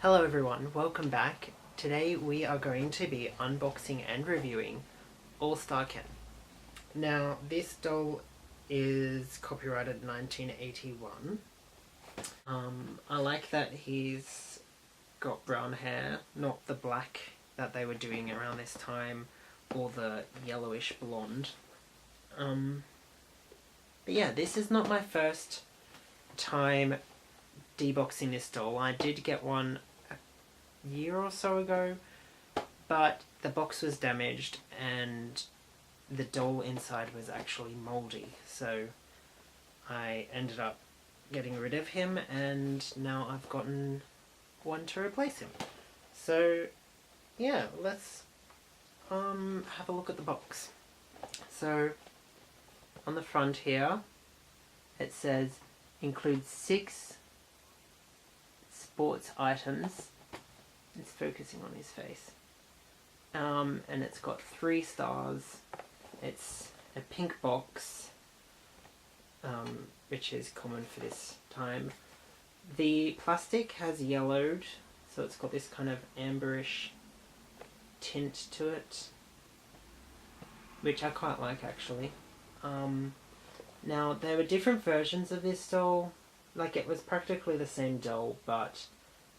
Hello everyone, welcome back. Today we are going to be unboxing and reviewing All-Star Ken. Now this doll is copyrighted 1981. I like that he's got brown hair, not the black that they were doing around this time or the yellowish blonde. But yeah, this is not my first time deboxing this doll. I did get one a year or so ago, but the box was damaged and the doll inside was actually mouldy, so I ended up getting rid of him and now I've gotten one to replace him. So yeah, let's have a look at the box. So on the front here it says includes 6 sports items. It's focusing on his face. And it's got 3 stars. It's a pink box, which is common for this time. The plastic has yellowed, so it's got this kind of amberish tint to it, which I quite like actually. Now there were different versions of this doll. Like, it was practically the same doll, but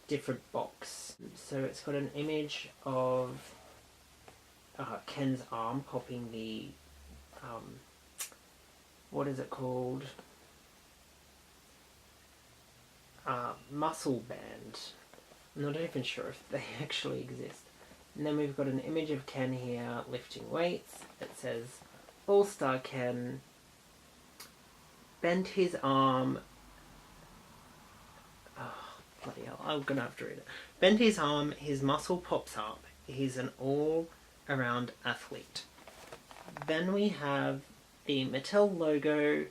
different box. So it's got an image of Ken's arm popping the, what is it called? Muscle band. I'm not even sure if they actually exist. And then we've got an image of Ken here lifting weights. It says, All-Star Ken bent his arm. Bloody hell, I'm gonna have to read it. Bent his arm, his muscle pops up. He's an all-around athlete. Then we have the Mattel logo,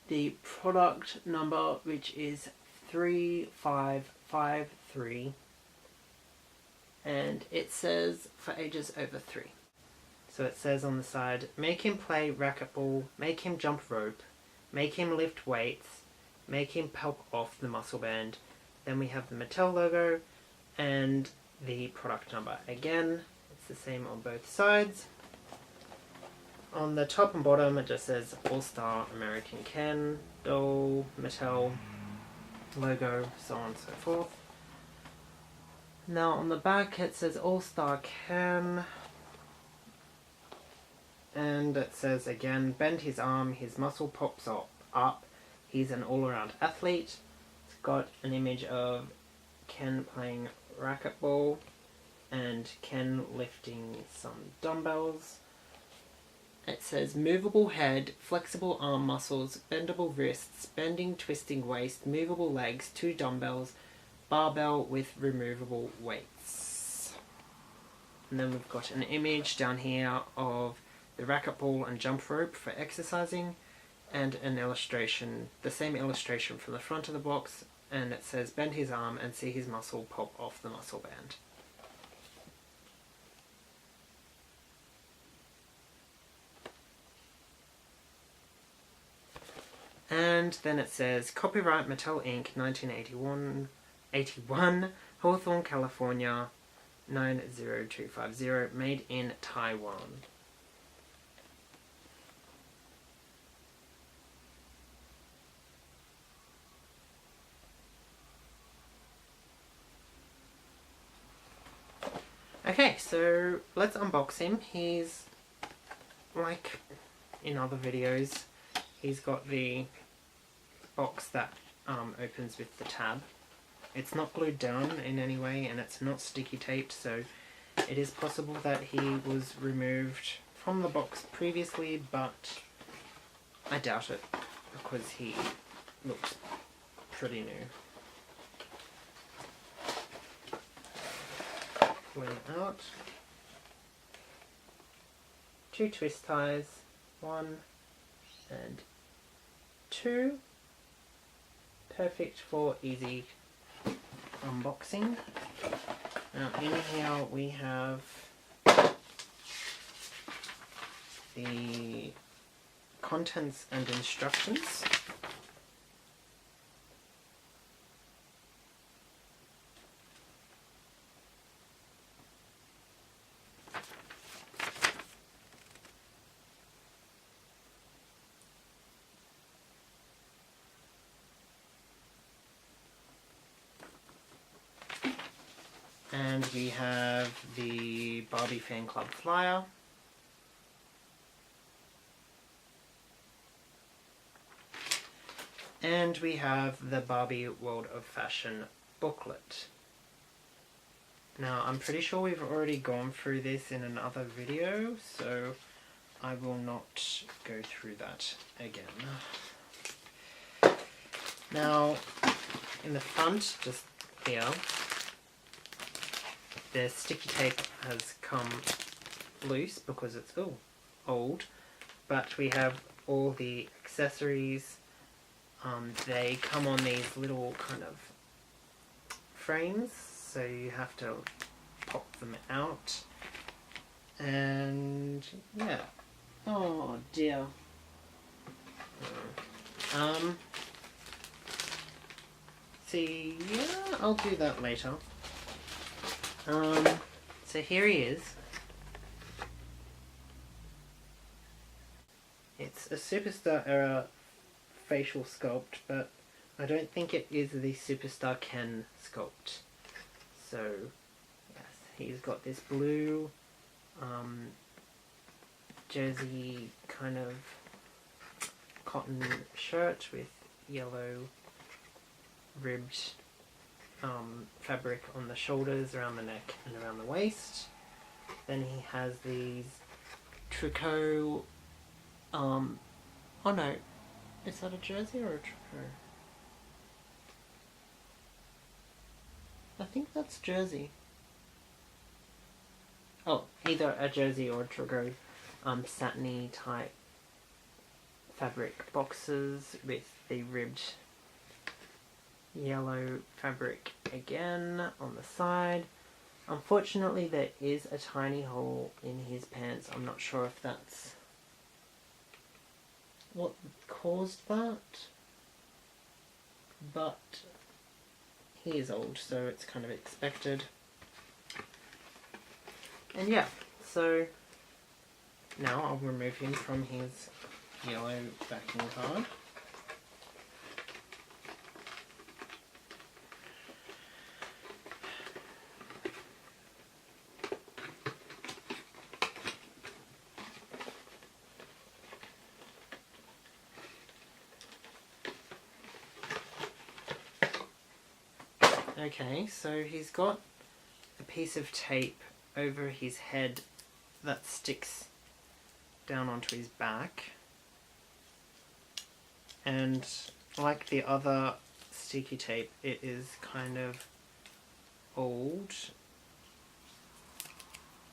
the product number, which is 3553, and it says for ages over 3. So it says on the side, make him play racquetball, make him jump rope, make him lift weights, make him pop off the muscle band. Then we have the Mattel logo and the product number. Again, it's the same on both sides. On the top and bottom it just says All-Star American Ken, doll, Mattel, logo, so on and so forth. Now on the back it says All-Star Ken, and it says again, bend his arm, his muscle pops up, he's an all-around athlete. Got an image of Ken playing racquetball and Ken lifting some dumbbells. It says movable head, flexible arm muscles, bendable wrists, bending, twisting waist, movable legs, 2 dumbbells, barbell with removable weights. And then we've got an image down here of the racquetball and jump rope for exercising, and an illustration, the same illustration from the front of the box, and it says bend his arm and see his muscle pop off the muscle band. And then it says copyright Mattel Inc. 1981, Hawthorne, California 90250, made in Taiwan. Okay, so let's unbox him. He's, like in other videos, he's got the box that opens with the tab. It's not glued down in any way and it's not sticky taped, so it is possible that he was removed from the box previously, but I doubt it because he looks pretty new. Out. 2 twist ties, 1 and 2. Perfect for easy unboxing. Now in here we have the contents and instructions. And we have the Barbie Fan Club flyer. And we have the Barbie World of Fashion booklet. Now, I'm pretty sure we've already gone through this in another video, so I will not go through that again. Now, in the front, just here, the sticky tape has come loose because it's old, but we have all the accessories. They come on these little kind of frames, so you have to pop them out. And yeah. Oh dear. See, yeah, I'll do that later. So here he is. It's a Superstar era facial sculpt, but I don't think it is the Superstar Ken sculpt. So, yes, he's got this blue jersey kind of cotton shirt with yellow ribbed fabric on the shoulders, around the neck and around the waist. Then he has these tricot, oh no, is that a jersey or a tricot? I think that's jersey. Oh, either a jersey or a tricot, satiny type fabric boxes with the ribbed yellow fabric again on the side. Unfortunately, there is a tiny hole in his pants. I'm not sure if that's what caused that, but he is old, so it's kind of expected. And yeah, so now I'll remove him from his yellow backing card. Okay, so he's got a piece of tape over his head that sticks down onto his back. And like the other sticky tape, it is kind of old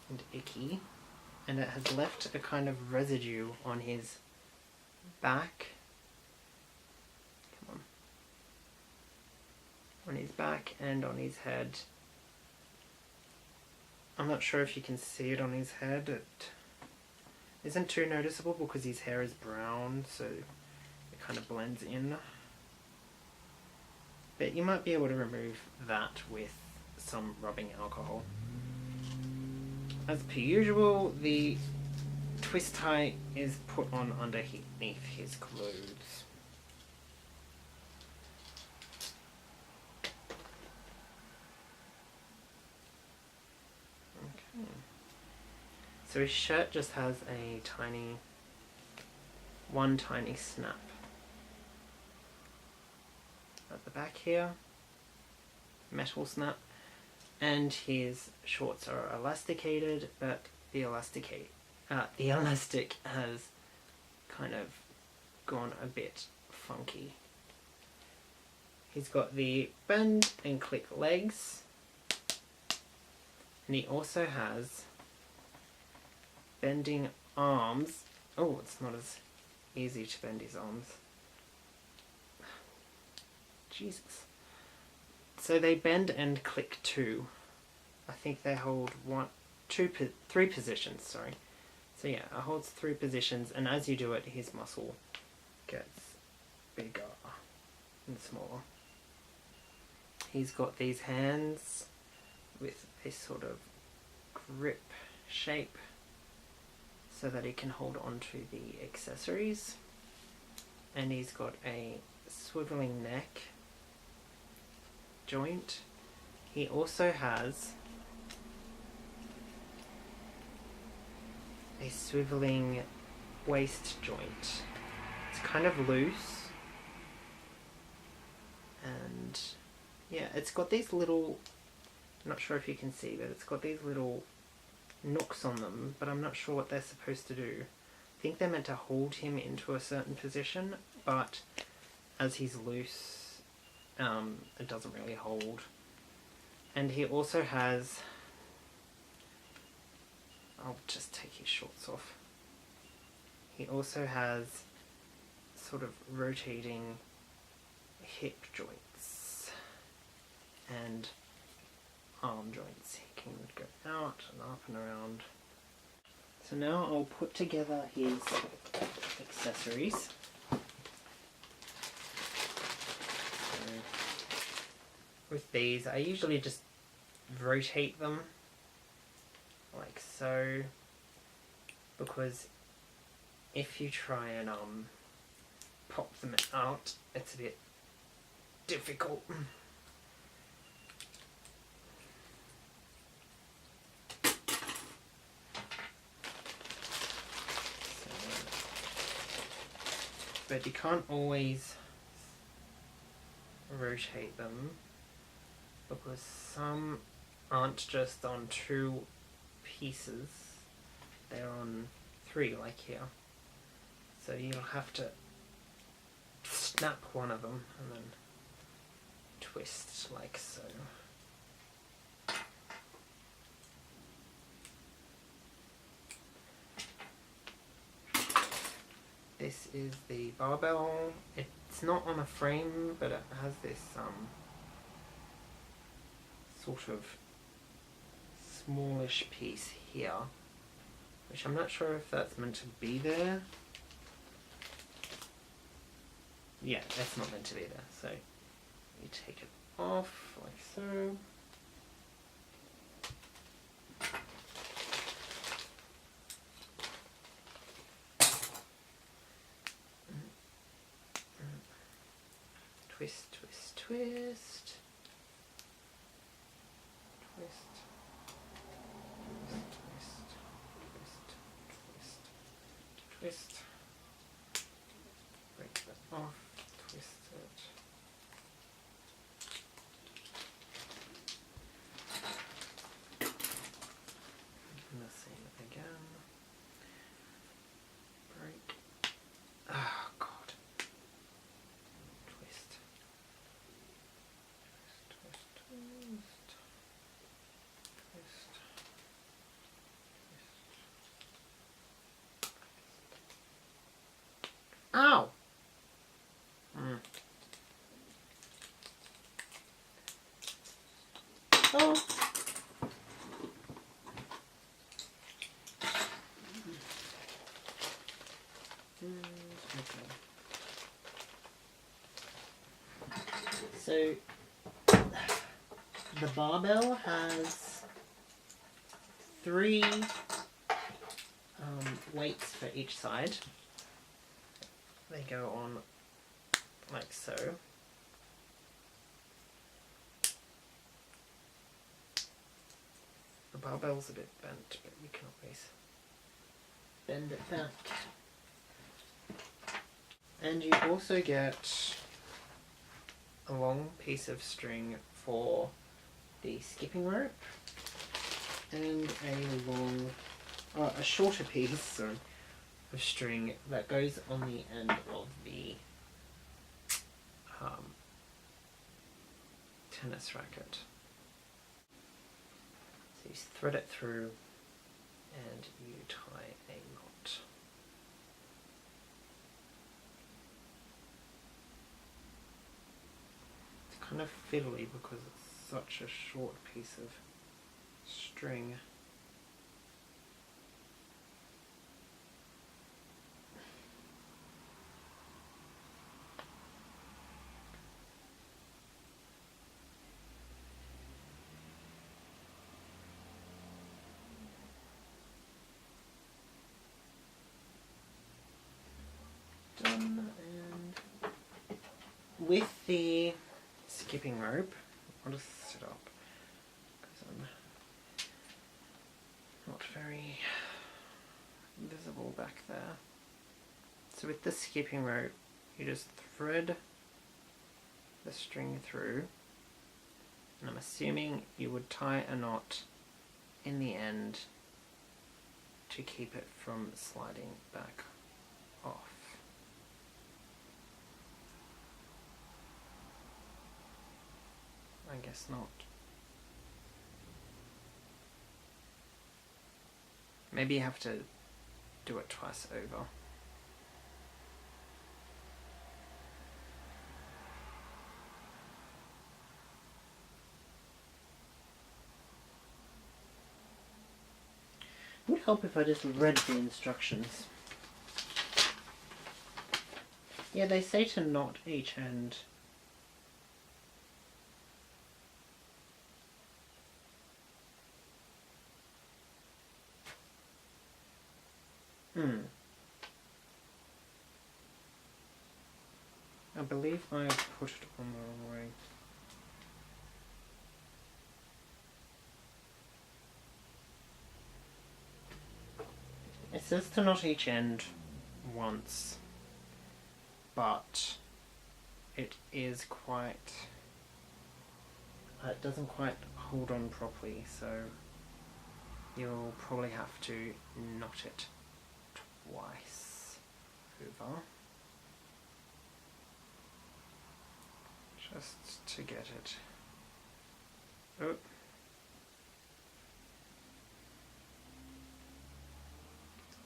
and icky. And it has left a kind of residue on his back. On his back and on his head. I'm not sure if you can see it on his head. It isn't too noticeable because his hair is brown, so it kind of blends in. But you might be able to remove that with some rubbing alcohol. As per usual, the twist tie is put on underneath his clothes. So his shirt just has a one tiny snap at the back here, metal snap, and his shorts are elasticated, but the elastic has kind of gone a bit funky. He's got the bend and click legs, and he also has bending arms. Oh, it's not as easy to bend his arms. Jesus. So they bend and click too. I think they hold three positions, sorry. So yeah, it holds 3 positions, and as you do it, his muscle gets bigger and smaller. He's got these hands with a sort of grip shape so that he can hold on to the accessories. And he's got a swiveling neck joint. He also has a swiveling waist joint. It's kind of loose, and yeah, it's got these little, I'm not sure if you can see, but it's got these little nooks on them, but I'm not sure what they're supposed to do. I think they're meant to hold him into a certain position, but as he's loose, it doesn't really hold. And he also has, I'll just take his shorts off. He also has sort of rotating hip joints and arm joints. He can go out and up and around. So now I'll put together his accessories. So with these, I usually just rotate them like so, because if you try and pop them out, it's a bit difficult. But you can't always rotate them, because some aren't just on 2 pieces, they're on 3, like here. So you'll have to snap one of them and then twist like so. This is the barbell. It's not on a frame, but it has this sort of smallish piece here, which I'm not sure if that's meant to be there. Yeah, that's not meant to be there. So you take it off like so. Twist, twist, twist. Twist. Twist, twist, twist, twist. Break that off, twist it. And the same again. Break. Oh god. Twist. Twist, twist, twist. Twist. Ow! Oh! Okay. So, the barbell has 3 weights for each side. They go on like so. The barbell's a bit bent, but you can always bend it back. And you also get a long piece of string for the skipping rope, and a shorter piece of string that goes on the end of the tennis racket. So you thread it through and you tie a knot. It's kind of fiddly because it's such a short piece of string. Done. And with the skipping rope, I'll just sit up because I'm not very So with the skipping rope, you just thread the string through, and I'm assuming you would tie a knot in the end to keep it from sliding back off. I guess not. Maybe you have to do it twice over. It would help if I just read the instructions. Yeah, they say to knot each end. I believe I put it on the wrong way. It says to knot each end once, but it is quite... it doesn't quite hold on properly, so you'll probably have to knot it twice over. Just to get it. Oh.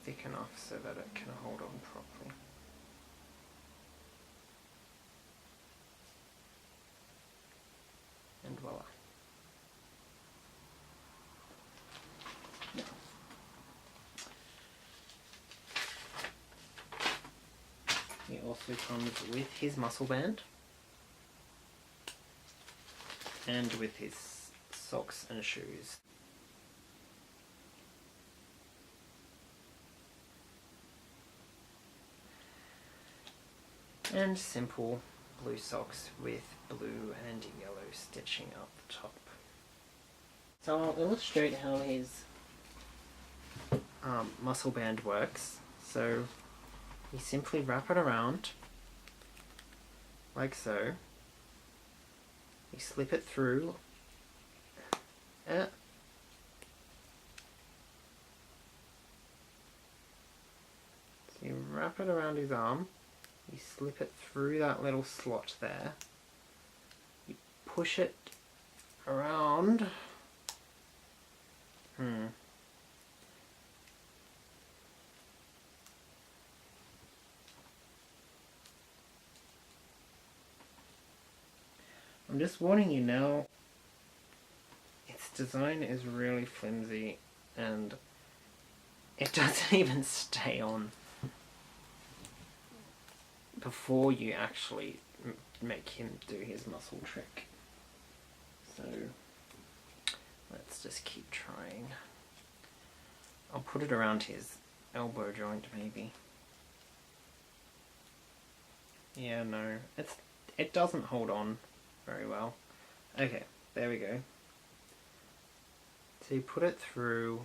Thick enough so that it can hold on properly. And voila. Now, he also comes with his muscle band and with his socks and shoes. And simple blue socks with blue and yellow stitching up the top. So I'll illustrate how his muscle band works. So you simply wrap it around like so. You slip it through. So you wrap it around his arm. You slip it through that little slot there. You push it around. I'm just warning you now, its design is really flimsy and it doesn't even stay on before you actually make him do his muscle trick. So let's just keep trying. I'll put it around his elbow joint maybe. Yeah, no, it doesn't hold on very well. Okay, there we go. So you put it through.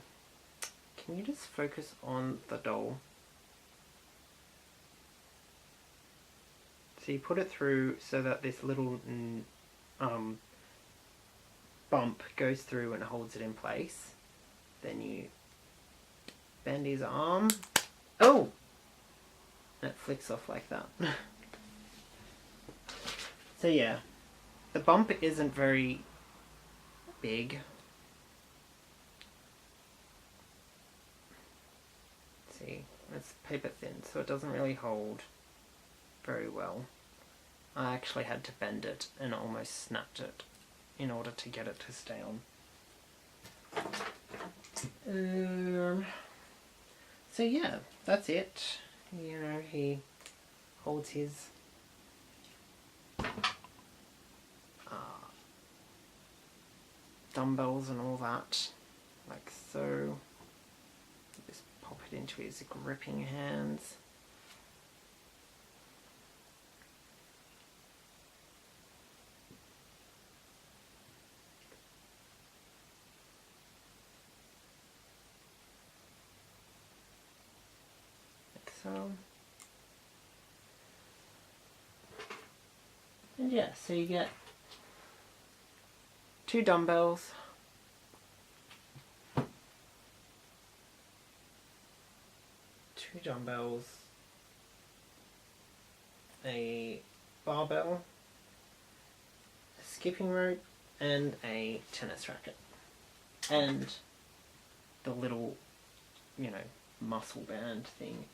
Can you just focus on the doll? So you put it through so that this little bump goes through and holds it in place. Then you bend his arm. Oh! And it flicks off like that. So yeah, the bump isn't very big. See, it's paper thin, so it doesn't really hold very well. I actually had to bend it and almost snapped it in order to get it to stay on. So yeah, that's it. You know, he holds his dumbbells and all that, like so. Just pop it into his gripping hands. Like so. And yeah, so you get 2 dumbbells, a barbell, a skipping rope, and a tennis racket. And the little, you know, muscle band thing.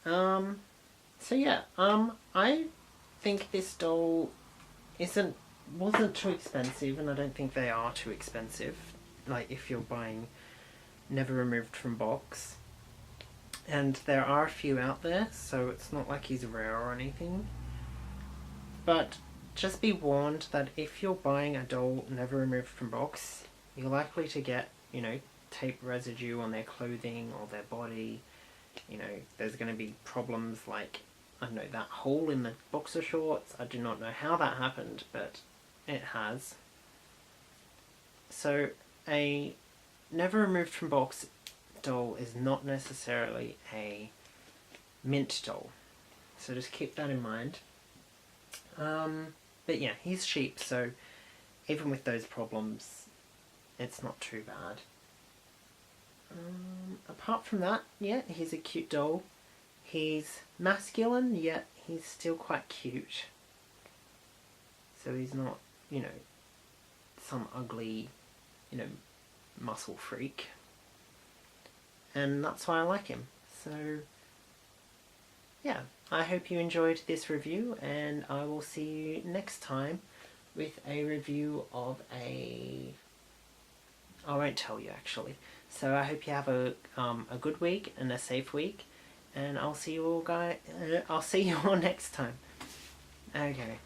So yeah, I think this doll wasn't too expensive, and I don't think they are too expensive. Like if you're buying never removed from box. And there are a few out there, so it's not like he's rare or anything. But just be warned that if you're buying a doll never removed from box, you're likely to get, you know, tape residue on their clothing or their body. You know, there's going to be problems like, I don't know, that hole in the boxer shorts. I do not know how that happened, but it has. So a never removed from box doll is not necessarily a mint doll. So just keep that in mind. But yeah, he's cheap, so even with those problems, it's not too bad. Apart from that, yeah, he's a cute doll. He's masculine, yet he's still quite cute. So he's not, you know, some ugly, you know, muscle freak. And that's why I like him. So, yeah, I hope you enjoyed this review, and I will see you next time with a review of I won't tell you actually. So I hope you have a good week and a safe week, and I'll see you all next time. Okay.